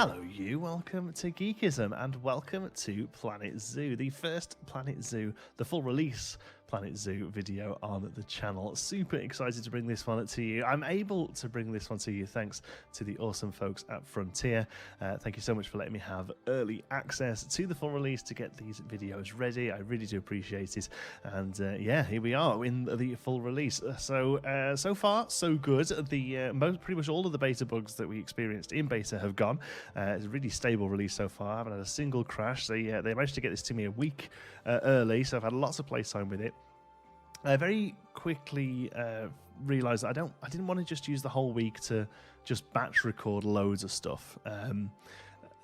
Hello you, welcome to Geekism and welcome to Planet Zoo, the first Planet Zoo, the full release Planet Zoo video on the channel. Super excited to bring this one to you. I'm able to bring this one to you thanks to the awesome folks at Frontier. Thank you so much for letting me have early access to the full release to get these videos ready. I really do appreciate it. And yeah, here we are in the full release. So far, so good. The pretty much all of the beta bugs that we experienced in beta have gone. It's a really stable release so far. I haven't had a single crash. They managed to get this to me a week early, so I've had lots of playtime with it. I very quickly realised that I didn't want to just use the whole week to just batch record loads of stuff.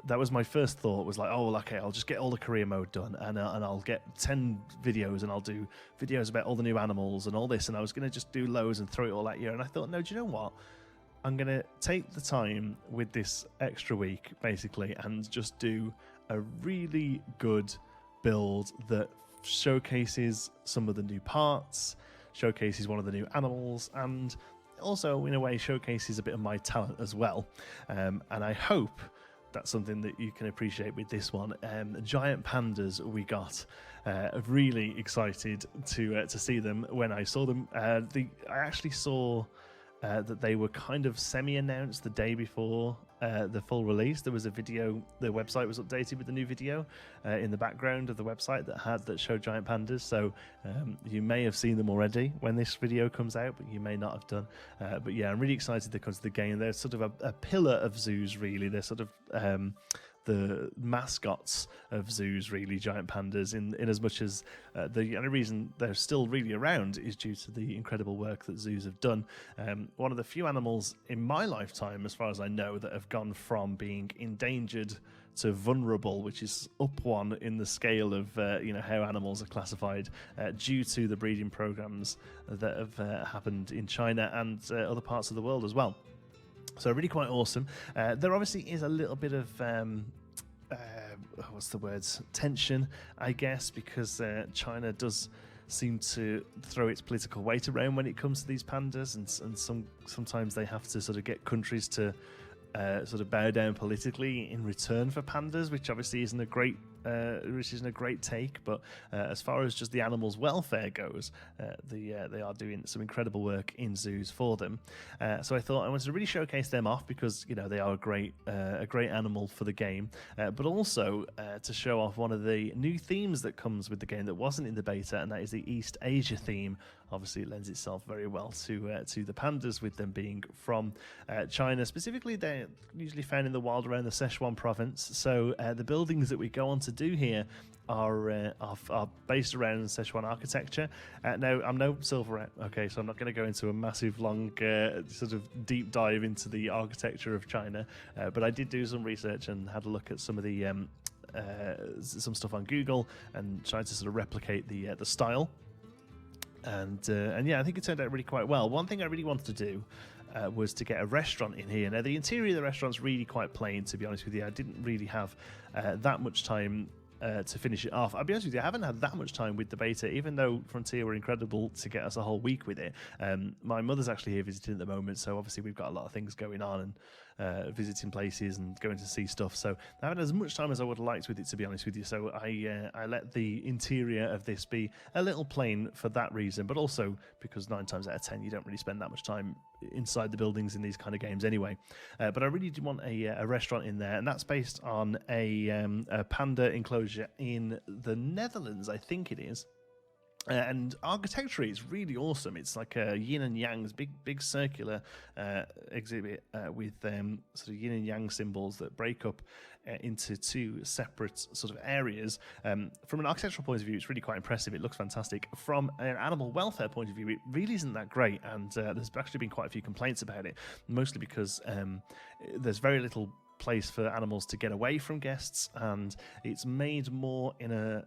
That was my first thought, was like, oh, okay, I'll just get all the career mode done and I'll get 10 videos and I'll do videos about all the new animals and all this, and I was going to just do loads and throw it all at you. And I thought, no, do you know what? I'm going to take the time with this extra week, basically, and just do a really good build that showcases some of the new parts, showcases one of the new animals, and also, in a way, showcases a bit of my talent as well. And I hope that's something that you can appreciate with this one. Giant pandas we got. Really excited to see them when I saw them. I actually saw that they were kind of semi-announced the day before the full release. There was a video, the website was updated with the new video in the background of the website that showed giant pandas, so you may have seen them already when this video comes out, but you may not have done. But yeah, I'm really excited to come to the game. They're sort of a pillar of zoos, really. They're sort of the mascots of zoos, really, giant pandas, in as much as the only reason they're still really around is due to the incredible work that zoos have done. One of the few animals in my lifetime, as far as I know, that have gone from being endangered to vulnerable, which is up one in the scale of how animals are classified due to the breeding programs that have happened in China and other parts of the world as well. So really quite awesome. There obviously is a little bit of tension, I guess, because China does seem to throw its political weight around when it comes to these pandas, and sometimes they have to sort of get countries to sort of bow down politically in return for pandas, which obviously isn't a great take. But as far as just the animals' welfare goes, they are doing some incredible work in zoos for them. So I thought I wanted to really showcase them off because they are a great animal for the game, but also to show off one of the new themes that comes with the game that wasn't in the beta, and that is the East Asia theme. Obviously, it lends itself very well to the pandas, with them being from China. Specifically, they're usually found in the wild around the Sichuan province. So the buildings that we go on to do here are based around Sichuan architecture. Now, I'm no silverette, okay, so I'm not going to go into a massive, long, sort of deep dive into the architecture of China, but I did do some research and had a look at some of the some stuff on Google and tried to sort of replicate the style. And yeah, I think it turned out really quite well. One thing I really wanted to do was to get a restaurant in here. Now, the interior of the restaurant's really quite plain, to be honest with you. I didn't really have that much time to finish it off. I'll be honest with you, I haven't had that much time with the beta, even though Frontier were incredible to get us a whole week with it. My mother's actually here visiting at the moment, so obviously we've got a lot of things going on and visiting places and going to see stuff. So I haven't had as much time as I would have liked with it, to be honest with you. So I let the interior of this be a little plain for that reason, but also because 9 times out of 10 you don't really spend that much time inside the buildings in these kind of games anyway. But I really did want a restaurant in there, and that's based on a panda enclosure in the Netherlands, I think it is. And architecturally, it's really awesome. It's like a yin and yang's big circular exhibit with sort of yin and yang symbols that break up into 2 separate sort of areas. From an architectural point of view, it's really quite impressive. It looks fantastic. From an animal welfare point of view, it really isn't that great, and there's actually been quite a few complaints about it, mostly because there's very little place for animals to get away from guests, and it's made more in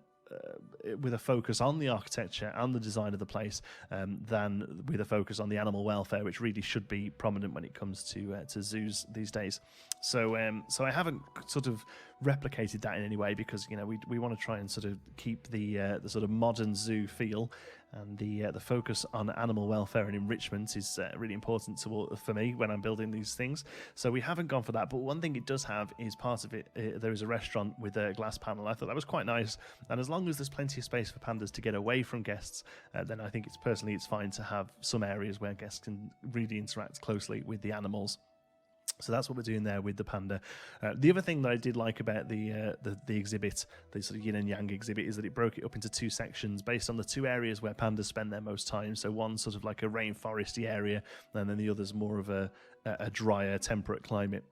with a focus on the architecture and the design of the place than with a focus on the animal welfare, which really should be prominent when it comes to zoos these days. So I haven't sort of replicated that in any way, because we want to try and sort of keep the sort of modern zoo feel And the focus on animal welfare and enrichment is really important for me when I'm building these things. So we haven't gone for that. But one thing it does have is part of it, there is a restaurant with a glass panel. I thought that was quite nice. And as long as there's plenty of space for pandas to get away from guests, then I think it's fine to have some areas where guests can really interact closely with the animals. So that's what we're doing there with the panda. The other thing that I did like about the exhibit, the sort of yin and yang exhibit, is that it broke it up into two sections based on the two areas where pandas spend their most time. So one sort of like a rainforesty area, and then the other's more of a drier, temperate climate.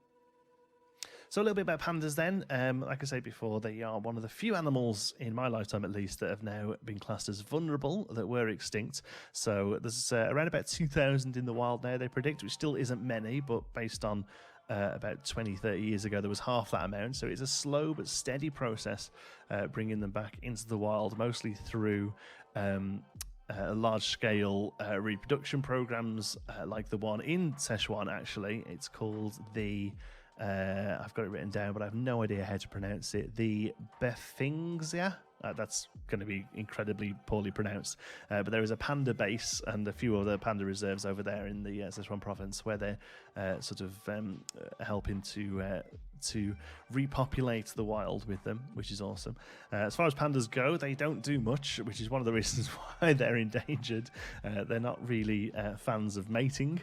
So a little bit about pandas then. Like I said before, they are one of the few animals, in my lifetime at least, that have now been classed as vulnerable, that were extinct. So there's around about 2,000 in the wild now, they predict, which still isn't many, but based on about 20, 30 years ago, there was half that amount. So it's a slow but steady process bringing them back into the wild, mostly through large-scale reproduction programs like the one in Sichuan, actually. It's called the... I've got it written down, but I have no idea how to pronounce it. The Befingxia. That's going to be incredibly poorly pronounced. But there is a panda base and a few other panda reserves over there in the Sichuan province where they're helping to repopulate the wild with them, which is awesome. As far as pandas go, they don't do much, which is one of the reasons why they're endangered. They're not really fans of mating.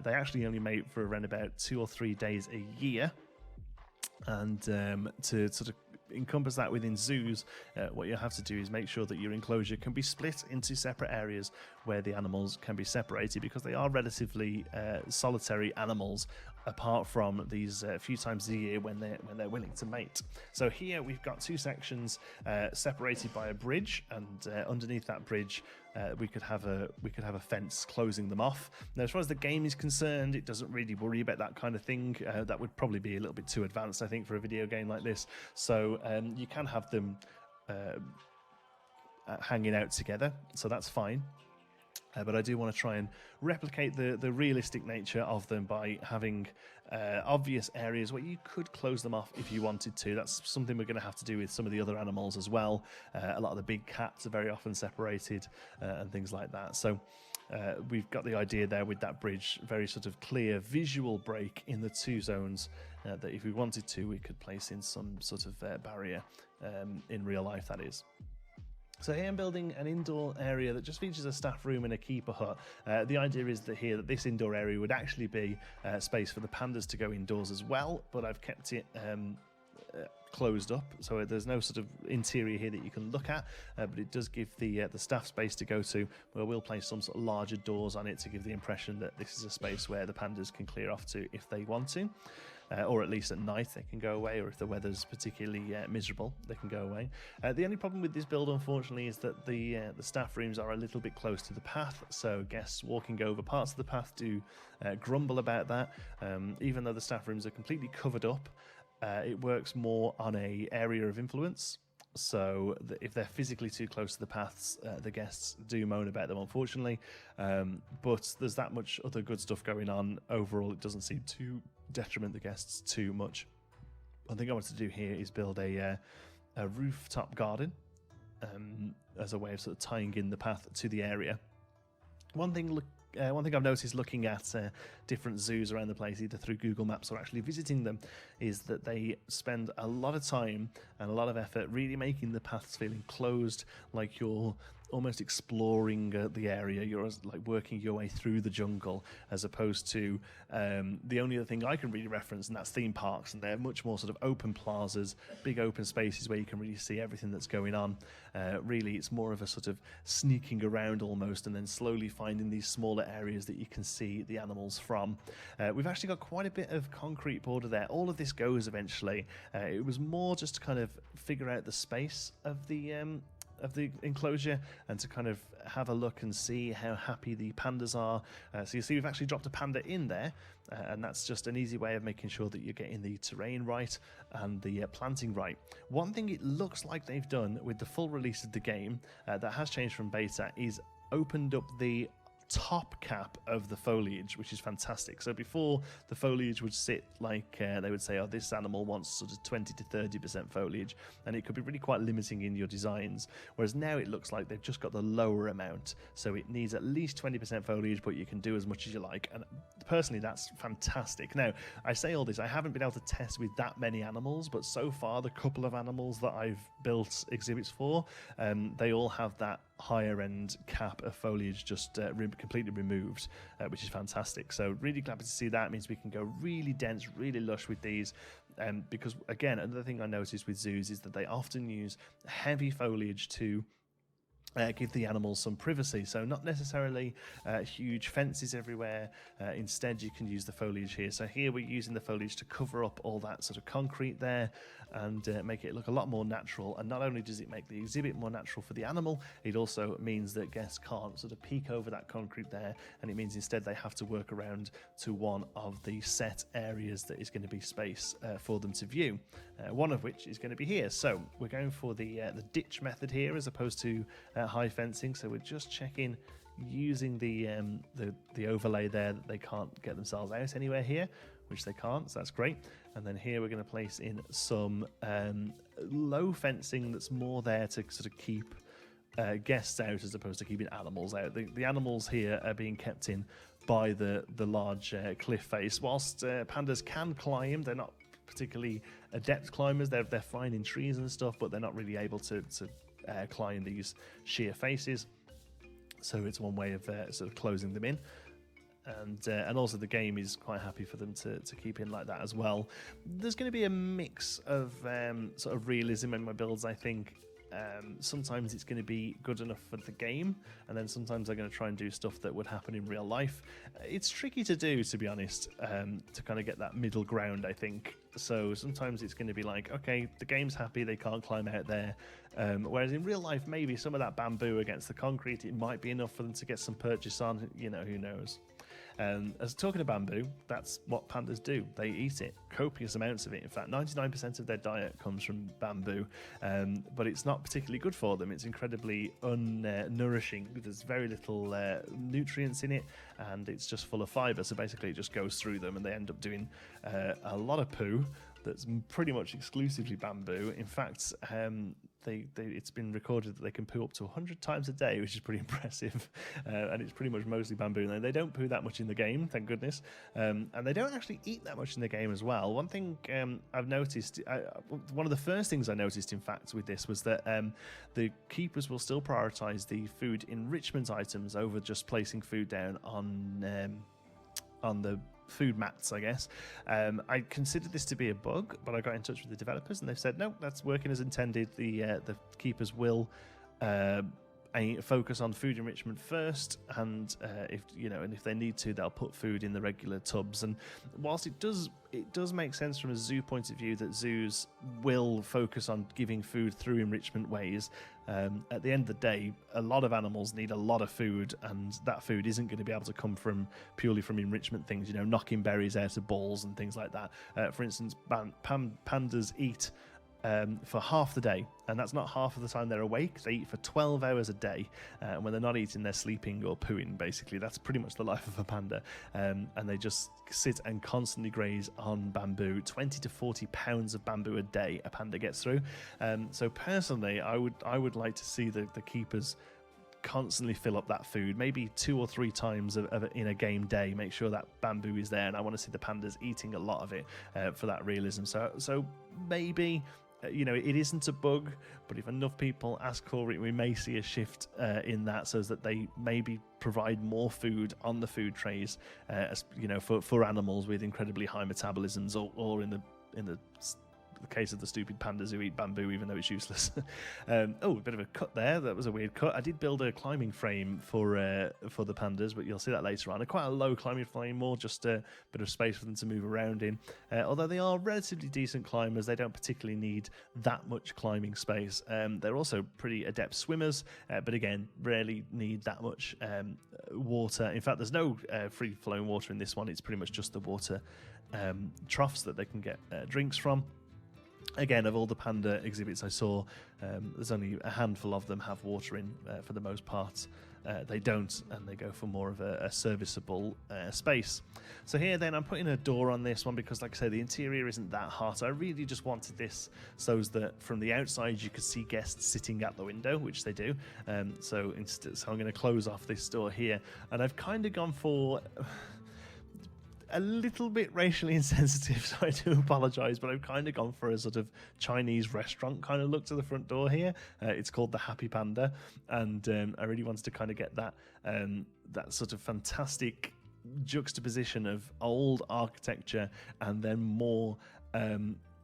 They actually only mate for around about 2 or 3 days a year. And to sort of encompass that within zoos, what you have to do is make sure that your enclosure can be split into separate areas where the animals can be separated, because they are relatively solitary animals, apart from these few times a year when they're willing to mate. So here we've got two sections separated by a bridge, and underneath that bridge we could have a fence closing them off. Now, as far as the game is concerned, it doesn't really worry about that kind of thing. That would probably be a little bit too advanced, I think, for a video game like this. So you can have them hanging out together, so that's fine. But I do want to try and replicate the realistic nature of them by having obvious areas where you could close them off if you wanted to. That's something we're going to have to do with some of the other animals as well. A lot of the big cats are very often separated and things like that. So we've got the idea there with that bridge, very sort of clear visual break in the two zones that if we wanted to, we could place in some sort of barrier in real life, that is. So here I'm building an indoor area that just features a staff room and a keeper hut. The idea is that this indoor area would actually be space for the pandas to go indoors as well, but I've kept it closed up, so there's no sort of interior here that you can look at, but it does give the staff space to go to, where we'll place some sort of larger doors on it to give the impression that this is a space where the pandas can clear off to if they want to. Or at least at night they can go away, or if the weather's particularly miserable, they can go away. The only problem with this build, unfortunately, is that the staff rooms are a little bit close to the path, so guests walking over parts of the path do grumble about that. Even though the staff rooms are completely covered up, it works more on an area of influence. So if they're physically too close to the paths, the guests do moan about them, unfortunately. But there's that much other good stuff going on. Overall, it doesn't seem to detriment the guests too much. One thing I want to do here is build a rooftop garden as a way of sort of tying in the path to the area. One thing I've noticed looking at different zoos around the place, either through Google Maps or actually visiting them, is that they spend a lot of time and a lot of effort really making the paths feel enclosed, like you're almost exploring the area. You're like working your way through the jungle, as opposed to the only other thing I can really reference, and that's theme parks, and they're much more sort of open plazas, big open spaces where you can really see everything that's going on. Really, it's more of a sort of sneaking around almost, and then slowly finding these smaller areas that you can see the animals from. We've actually got quite a bit of concrete border there. All of this goes eventually. It was more just to kind of figure out the space of the enclosure, and to kind of have a look and see how happy the pandas are. So you see we've actually dropped a panda in there, and that's just an easy way of making sure that you're getting the terrain right and the planting right. One thing it looks like they've done with the full release of the game that has changed from beta is opened up the top cap of the foliage, which is fantastic. So before, the foliage would sit like they would say, oh, this animal wants sort of 20 to 30% foliage, and it could be really quite limiting in your designs. Whereas now it looks like they've just got the lower amount, so it needs at least 20% foliage, but you can do as much as you like. And personally, that's fantastic. Now, I say all this, I haven't been able to test with that many animals, but so far, the couple of animals that I've built exhibits for, they all have that higher end cap of foliage just completely removed, which is fantastic. So really glad to see that. It means we can go really dense, really lush with these. Because again, another thing I noticed with zoos is that they often use heavy foliage to give the animals some privacy, so not necessarily huge fences everywhere. Instead, you can use the foliage here. So here we're using the foliage to cover up all that sort of concrete there and make it look a lot more natural. And not only does it make the exhibit more natural for the animal, it also means that guests can't sort of peek over that concrete there, and it means instead they have to work around to one of the set areas that is going to be space for them to view, one of which is going to be here. So we're going for the ditch method here as opposed to high fencing. So we're just checking using the overlay there that they can't get themselves out anywhere here, which they can't, so that's great. And then here we're going to place in some low fencing that's more there to sort of keep guests out as opposed to keeping animals out. The animals here are being kept in by the large cliff face. Whilst pandas can climb, they're not particularly adept climbers. They're fine in trees and stuff, but they're not really able to climb these sheer faces. So it's one way of sort of closing them in. And also the game is quite happy for them to keep in like that as well. There's going to be a mix of sort of realism in my builds, I think. Sometimes it's going to be good enough for the game, and then sometimes they're going to try and do stuff that would happen in real life. It's tricky to do, to be honest, to kind of get that middle ground, I think. So sometimes it's going to be like, okay, the game's happy, they can't climb out there. Whereas in real life, maybe some of that bamboo against the concrete, it might be enough for them to get some purchase on, you know, who knows. As talking of bamboo, that's what pandas do. They eat it, copious amounts of it. In fact, 99% of their diet comes from bamboo, but it's not particularly good for them. It's incredibly unnourishing. There's very little nutrients in it, and it's just full of fiber. So basically, it just goes through them, and they end up doing a lot of poo that's pretty much exclusively bamboo. In fact, it's been recorded that they can poo up to 100 times a day, which is pretty impressive, and it's pretty much mostly bamboo. Now, they don't poo that much in the game, thank goodness, and they don't actually eat that much in the game as well. One thing I've noticed, one of the first things I noticed, in fact, with this was that the keepers will still prioritise the food enrichment items over just placing food down on the food mats, I guess. I considered this to be a bug, but I got in touch with the developers and they've said no, that's working as intended. The keepers will focus on food enrichment first, and if they need to, they'll put food in the regular tubs. And whilst it does make sense from a zoo point of view that zoos will focus on giving food through enrichment ways, at the end of the day, a lot of animals need a lot of food, and that food isn't going to be able to come purely from enrichment things, knocking berries out of balls and things like that. For instance, pandas eat for half the day, and that's not half of the time they're awake. They eat for 12 hours a day, and when they're not eating, they're sleeping or pooing, basically. That's pretty much the life of a panda, and they just sit and constantly graze on bamboo. 20 to 40 pounds of bamboo a day a panda gets through. So personally, I would like to see the keepers constantly fill up that food, maybe 2 or 3 times in a game day. Make sure that bamboo is there, and I want to see the pandas eating a lot of it for that realism. So maybe it isn't a bug, but if enough people ask for it, we may see a shift in that, so that they maybe provide more food on the food trays, for animals with incredibly high metabolisms, or in the case of the stupid pandas who eat bamboo even though it's useless. A bit of a cut there. That was a weird cut. I did build a climbing frame for the pandas, but you'll see that later on. Quite a low climbing frame, more just a bit of space for them to move around in. Although they are relatively decent climbers, they don't particularly need that much climbing space. They're also pretty adept swimmers, but again, rarely need that much water. In fact, there's no free-flowing water in this one. It's pretty much just the water troughs that they can get drinks from. Again, of all the panda exhibits I saw, there's only a handful of them have water in for the most part. they don't, and they go for more of a serviceable space. So here then I'm putting a door on this one because, like I say, the interior isn't that hot. I really just wanted this so that from the outside you could see guests sitting at the window, which they do. So I'm going to close off this door here, and I've kind of gone for a little bit racially insensitive, so I do apologise, but I've kind of gone for a sort of Chinese restaurant kind of look to the front door here. It's called the Happy Panda, and I really wanted to kind of get that that sort of fantastic juxtaposition of old architecture and then more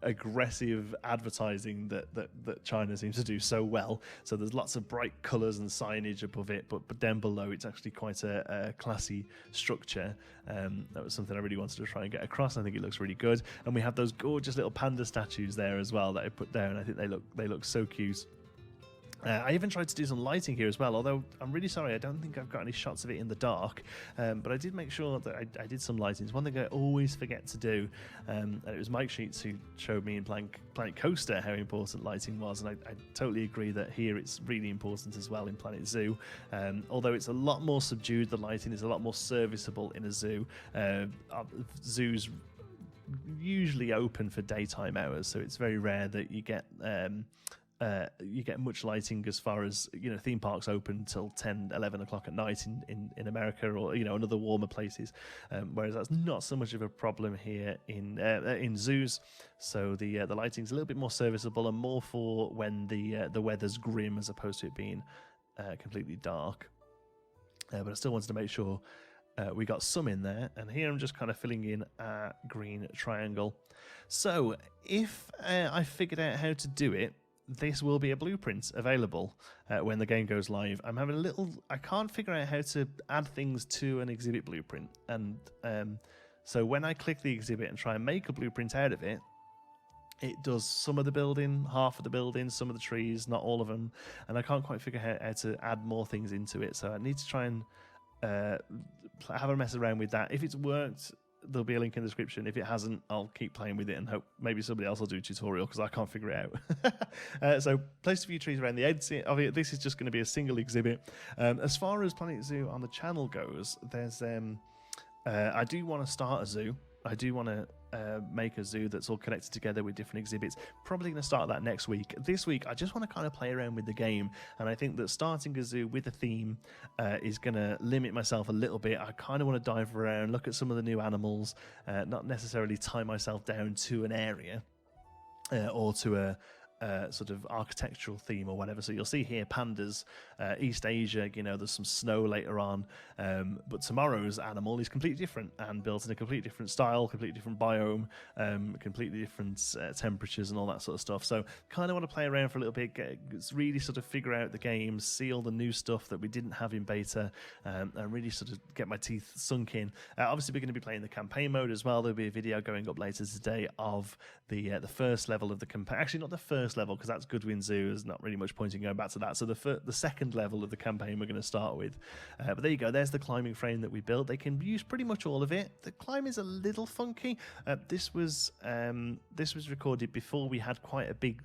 aggressive advertising that China seems to do so well. So there's lots of bright colours and signage above it, but down below it's actually quite a classy structure. That was something I really wanted to try and get across. I think it looks really good, and we have those gorgeous little panda statues there as well that I put down. I think they look so cute. I even tried to do some lighting here as well, although I'm really sorry, I don't think I've got any shots of it in the dark, but I did make sure that I did some lighting. It's one thing I always forget to do, and it was Mike Sheets who showed me in Planet Coaster how important lighting was, and I totally agree that here it's really important as well in Planet Zoo, although it's a lot more subdued. The lighting is a lot more serviceable in a zoo. Zoos usually open for daytime hours, so it's very rare that you get much lighting as far as, you know, theme parks open till 10, 11 o'clock at night in America, or, you know, in other warmer places, whereas that's not so much of a problem here in zoos. So the lighting's a little bit more serviceable and more for when the weather's grim as opposed to it being completely dark. But I still wanted to make sure we got some in there, and here I'm just kind of filling in a green triangle. So if I figured out how to do it, this will be a blueprint available when the game goes live. I can't figure out how to add things to an exhibit blueprint, and so when I click the exhibit and try and make a blueprint out of it, it does some of the building, half of the building, some of the trees, not all of them, and I can't quite figure out how to add more things into it. So I need to try and have a mess around with that. If it's worked, there'll be a link in the description. If it hasn't, I'll keep playing with it and hope maybe somebody else will do a tutorial because I can't figure it out. So placed a few trees around the edge of it. This is just going to be a single exhibit. As far as Planet Zoo on the channel goes, there's I do want to start a zoo. I do want to make a zoo that's all connected together with different exhibits. Probably going to start that next week. This week, I just want to kind of play around with the game, and I think that starting a zoo with a theme is going to limit myself a little bit. I kind of want to dive around, look at some of the new animals, not necessarily tie myself down to an area or to a sort of architectural theme or whatever. So you'll see here pandas, East Asia, you know, there's some snow later on, but tomorrow's animal is completely different and built in a completely different style, completely different biome, completely different temperatures and all that sort of stuff. So kind of want to play around for a little bit, really sort of figure out the game, see all the new stuff that we didn't have in beta, and really sort of get my teeth sunk in. Obviously we're going to be playing the campaign mode as well. There'll be a video going up later today of the first level of the campaign. Actually, not the first level, because that's Goodwin Zoo. There's not really much point in going back to that. So the second level of the campaign we're going to start with. But there you go. There's the climbing frame that we built. They can use pretty much all of it. The climb is a little funky. This was recorded before we had quite a big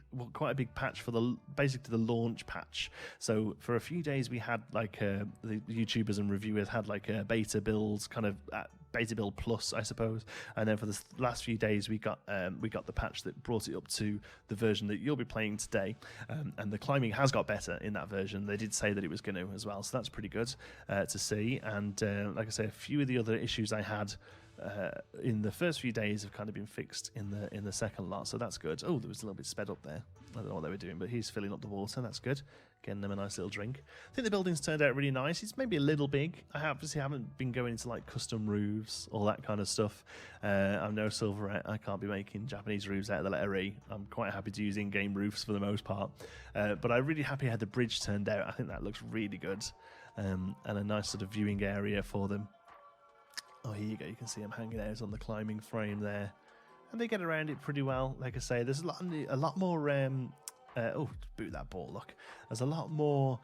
patch for basically the launch patch. So for a few days we had like the YouTubers and reviewers had like beta builds, kind of beta build plus, I suppose. And then for the last few days we got the patch that brought it up to the version that you'll be playing today, and the climbing has got better in that version. They did say that it was going to as well, so that's pretty good to see. And like I say, a few of the other issues I had in the first few days have kind of been fixed in the second lot, so that's good. Oh, there was a little bit sped up there. I don't know what they were doing, but he's filling up the water. That's good. Getting them a nice little drink. I think the building's turned out really nice. It's maybe a little big. I obviously haven't been going into like custom roofs, all that kind of stuff. I'm no Silverette. I can't be making Japanese roofs out of the letter E. I'm quite happy to use in-game roofs for the most part. But I'm really happy how the bridge turned out. I think that looks really good. And a nice sort of viewing area for them. Oh, here you go. You can see them hanging out on the climbing frame there. And they get around it pretty well. Like I say, there's a lot more... oh, boot that ball, look. There's a lot more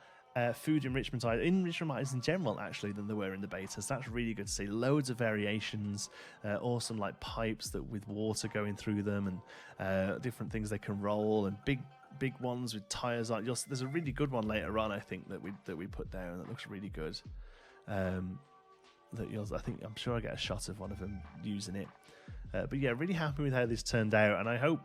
food enrichment items in general, actually, than there were in the betas. That's really good to see. Loads of variations, awesome like pipes that with water going through them, and different things they can roll, and big ones with tires on. There's a really good one later on, I think, that we put down that looks really good. I'm sure I get a shot of one of them using it. But yeah, really happy with how this turned out, and I hope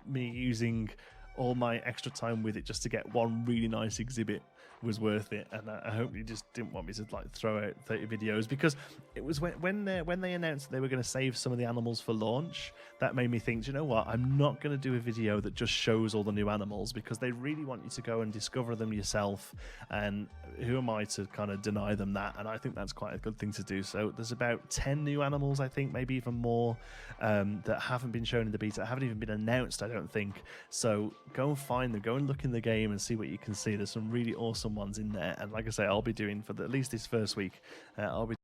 me using all my extra time with it just to get one really nice exhibit was worth it. And I hope you just didn't want me to like throw out 30 videos, because it was when they announced they were going to save some of the animals for launch, that made me think, do you know what, I'm not going to do a video that just shows all the new animals, because they really want you to go and discover them yourself, and who am I to kind of deny them that? And I think that's quite a good thing to do. So there's about 10 new animals, I think, maybe even more, that haven't been shown in the beta, haven't even been announced, I don't think. So go and find them, go and look in the game and see what you can see. There's some really awesome ones in there, and like I say, I'll be doing for at least this first week, I'll be